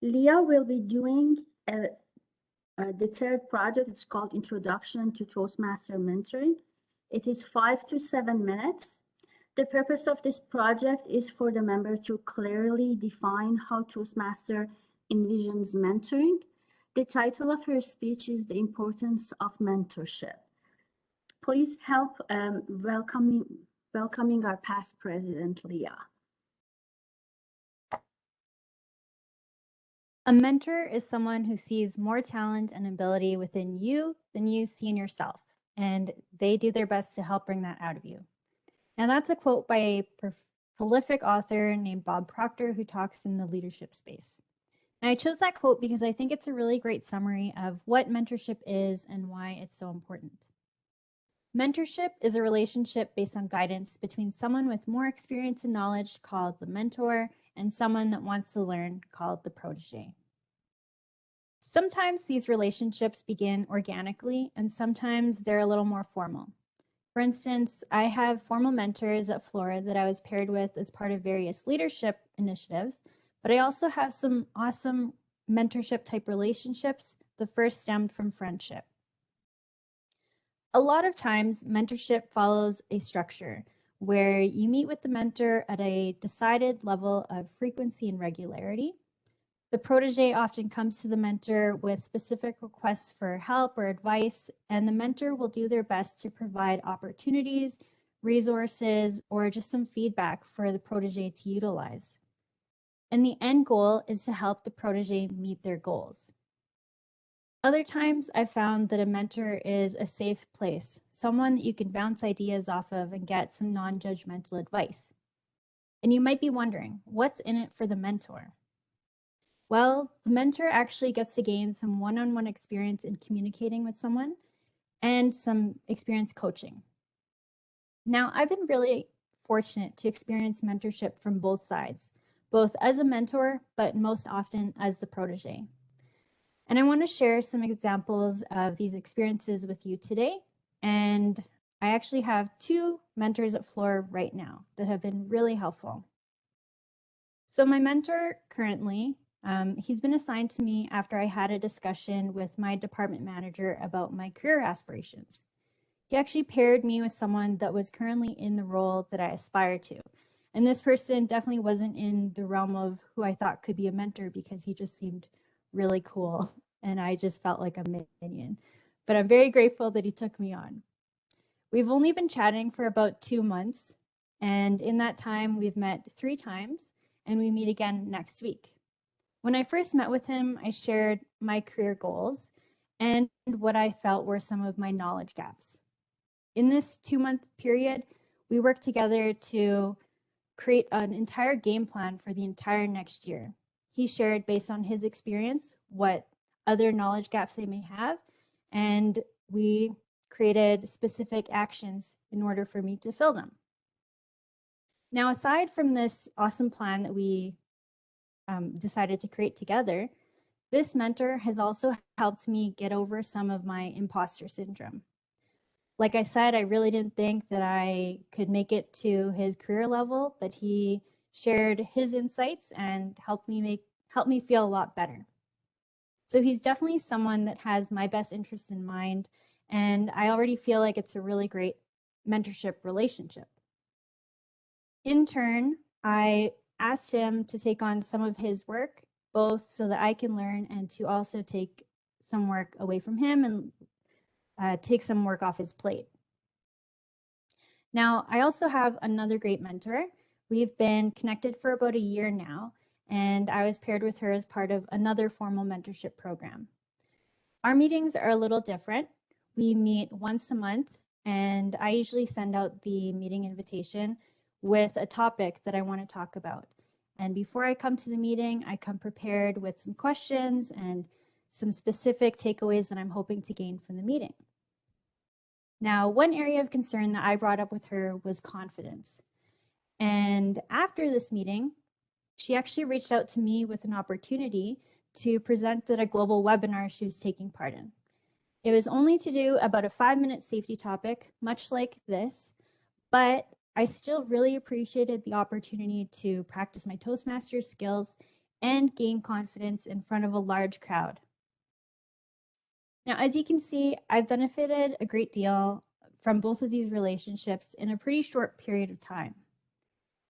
Leah will be doing the third project. It's called Introduction to Toastmaster Mentoring. It is 5 to 7 minutes. The purpose of this project is for the member to clearly define how Toastmaster envisions mentoring. The title of her speech is The Importance of Mentorship. Please help welcoming our past president, Leah. A mentor is someone who sees more talent and ability within you than you see in yourself, and they do their best to help bring that out of you. Now, that's a quote by a prolific author named Bob Proctor, who talks in the leadership space. And I chose that quote because I think it's a really great summary of what mentorship is and why it's so important. Mentorship is a relationship based on guidance between someone with more experience and knowledge, called the mentor, and someone that wants to learn, called the protege. Sometimes these relationships begin organically, and sometimes they're a little more formal. For instance, I have formal mentors at Flora that I was paired with as part of various leadership initiatives, but I also have some awesome mentorship type relationships. The first stemmed from friendship. A lot of times, mentorship follows a structure where you meet with the mentor at a decided level of frequency and regularity. The protege often comes to the mentor with specific requests for help or advice, and the mentor will do their best to provide opportunities, resources, or just some feedback for the protege to utilize. And the end goal is to help the protege meet their goals. Other times, I've found that a mentor is a safe place, someone that you can bounce ideas off of and get some non-judgmental advice. And you might be wondering, what's in it for the mentor? Well, the mentor actually gets to gain some one-on-one experience in communicating with someone and some experience coaching. Now, I've been really fortunate to experience mentorship from both sides, both as a mentor, but most often as the protege. And I want to share some examples of these experiences with you today. And I actually have 2 mentors at Flora right now that have been really helpful. So my mentor currently, he's been assigned to me after I had a discussion with my department manager about my career aspirations. He actually paired me with someone that was currently in the role that I aspire to. And this person definitely wasn't in the realm of who I thought could be a mentor, because he just seemed really cool and I just felt like a minion. But I'm very grateful that he took me on. We've only been chatting for about 2 months, and in that time we've met 3 times, and we meet again next week. When I first met with him, I shared my career goals and what I felt were some of my knowledge gaps. In this 2-month period, we worked together to create an entire game plan for the entire next year. He shared, based on his experience, what other knowledge gaps they may have, and we created specific actions in order for me to fill them. Now, aside from this awesome plan that we decided to create together, this mentor has also helped me get over some of my imposter syndrome. Like I said, I really didn't think that I could make it to his career level, but he shared his insights and helped me feel a lot better. So he's definitely someone that has my best interests in mind, and I already feel like it's a really great mentorship relationship. In turn, I asked him to take on some of his work, both so that I can learn and to also take some work away from him and take some work off his plate. Now, I also have another great mentor. We've been connected for about a year now, and I was paired with her as part of another formal mentorship program. Our meetings are a little different. We meet once a month, and I usually send out the meeting invitation with a topic that I want to talk about. And before I come to the meeting, I come prepared with some questions and some specific takeaways that I'm hoping to gain from the meeting. Now, one area of concern that I brought up with her was confidence. And after this meeting, she actually reached out to me with an opportunity to present at a global webinar she was taking part in. It was only to do about a 5-minute safety topic, much like this, but I still really appreciated the opportunity to practice my Toastmasters skills and gain confidence in front of a large crowd. Now, as you can see, I've benefited a great deal from both of these relationships in a pretty short period of time.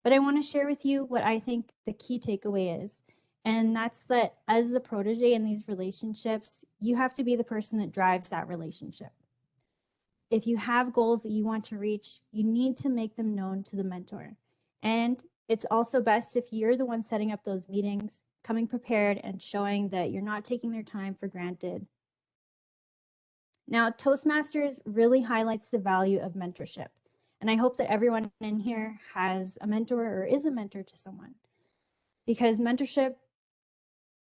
But I want to share with you what I think the key takeaway is. And that's that as the protege in these relationships, you have to be the person that drives that relationship. If you have goals that you want to reach, you need to make them known to the mentor. And it's also best if you're the one setting up those meetings, coming prepared and showing that you're not taking their time for granted. Now, Toastmasters really highlights the value of mentorship. And I hope that everyone in here has a mentor or is a mentor to someone, because mentorship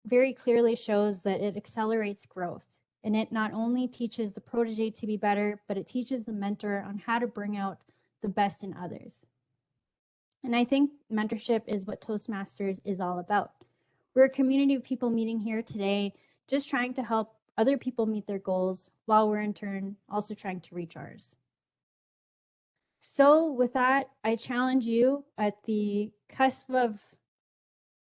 very clearly shows that it accelerates growth. And it not only teaches the protege to be better, but it teaches the mentor on how to bring out the best in others. And I think mentorship is what Toastmasters is all about. We're a community of people meeting here today, just trying to help other people meet their goals while we're in turn also trying to reach ours. So with that, I challenge you at the cusp of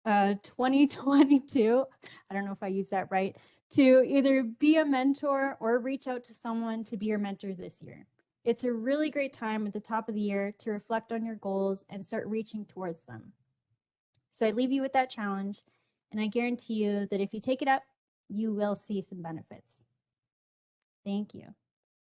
2022, I don't know if I used that right, to either be a mentor or reach out to someone to be your mentor this year. It's a really great time at the top of the year to reflect on your goals and start reaching towards them. So I leave you with that challenge, and I guarantee you that if you take it up, you will see some benefits. Thank you.